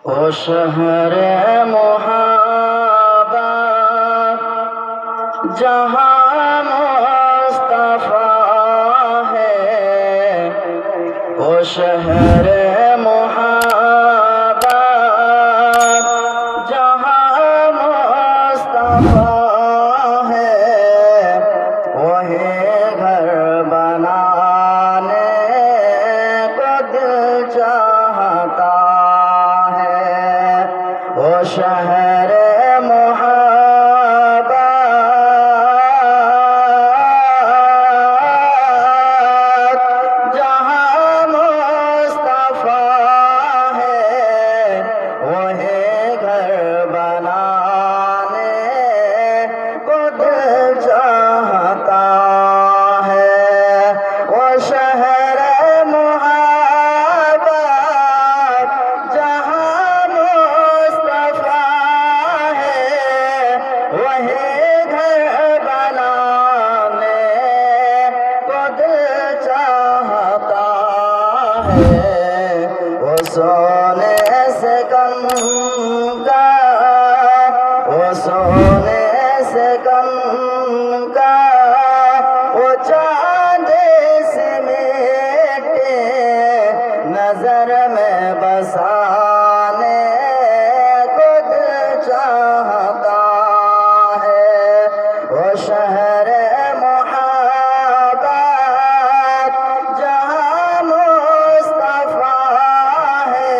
او شہر محبت جہاں مصطفیٰ ہے، او شہر محبت جہاں مصطفیٰ ہے، وہی گھر بنانے کو دل چاہتا ہے، او شہر محبت جہاں مصطفیٰ ہے، وہی گھر بنانے کو دل چاہتا ہے، وہ شہر محبت جہاں مصطفیٰ ہے، وہی گھر بنانے کو دل چاہتا ہے، وہ سونے سے کم کا، وہ سونے سے کم کا، وہ چاند سے میٹھے نظر میں بسانے کو دل چاہتا ہے، وہ شہر محبت جہاں مصطفیٰ ہے،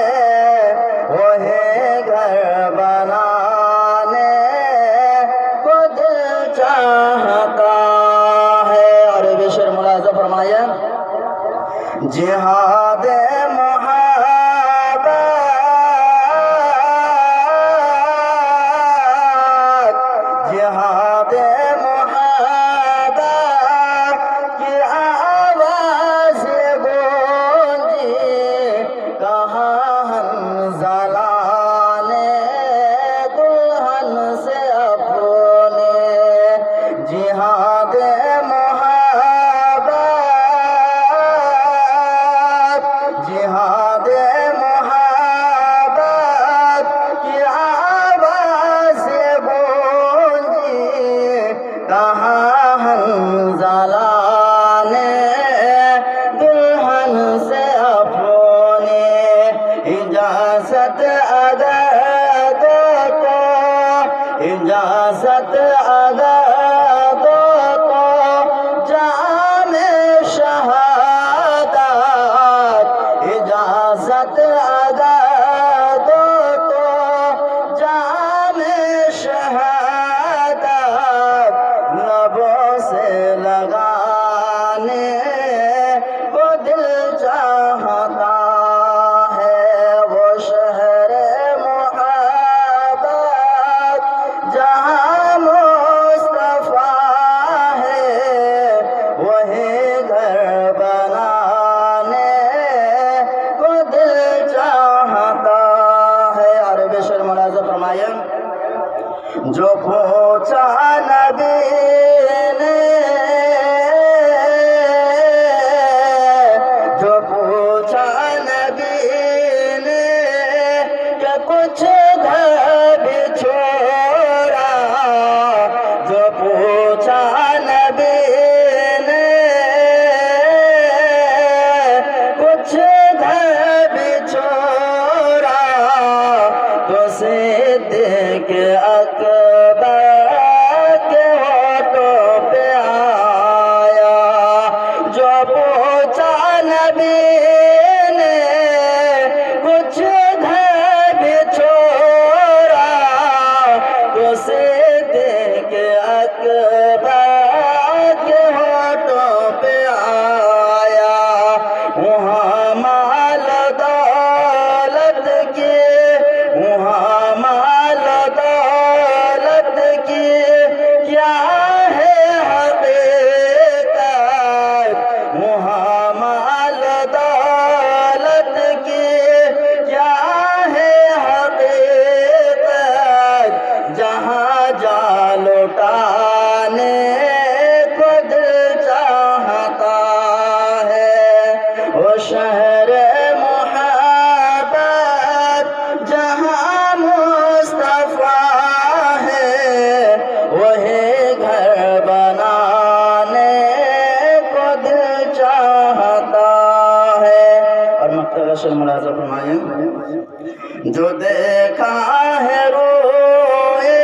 وہی گھر بنانے کو دل چاہتا ہے۔ اور یہ شعر ملاحظہ فرمائیے، جہاد محبت، جہاد محبت کی آواز گونجی کہاں حنظلہ نے دلہن سے اپنے، جہاد محبت، جہاد محبت کی آواز گونجی کہاں حنظلہ نے دلہن سے اپنے، اجازت اگر دو تو، اجازت اگر دو تو جام شہادت، اجازت اگر دو تو جام شہادت لبوں سے لگانے کو دل چاہتا ہے، وہ شہر محبت جہاں مصطفیٰ ہے، وہی گھر بنانے کو دل چاہتا ہے۔ اور بے شر ملاحظہ فرمائیں، جو پوچھا نبی نے، جو پوچھا نبی نے کہ کچھ گھر بھی چھوڑا، جو پوچھا نبی نے کچھ گھر بھی چھوڑا، تو صدیق اکبر کے ہونٹوں پہ آیا، جو پوچھا نبی نے کچھ گھر بھی چھوڑا، تو صدیق اکبر کے ہونٹوں پہ آیا، وہاں مال دولت کی، وہاں مال دولت جو دیکھا ہے روئے،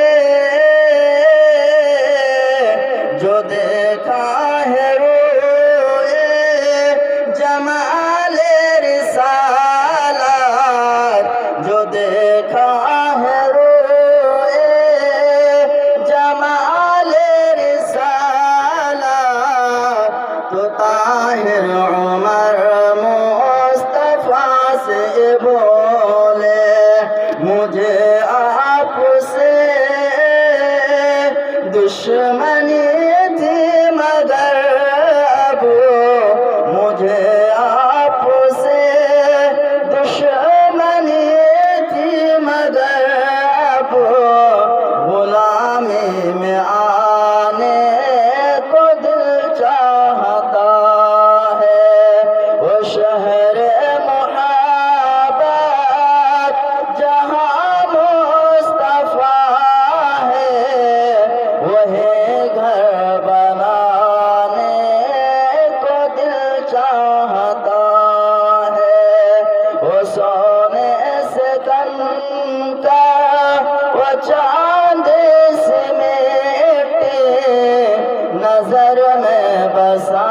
جو دیکھا ہے روئے جمال رسالت، جو دیکھا ہے روئے جمال رسالت، تو طاہر عمر مصطفیٰ سے بولے مجھے آپ سے دشمنی تھی مگر اب، مجھے آپ سے دشمنی تھی مگر اب غلامی میں آنے کو دل چاہتا ہے، وہ شہر محبت جہاں مصطفیٰ ہے، وہی گھر بنانے کو دل چاہتا ہے، وہ سونے سے کن کا وہ چاند سے مٹی نظر میں بسا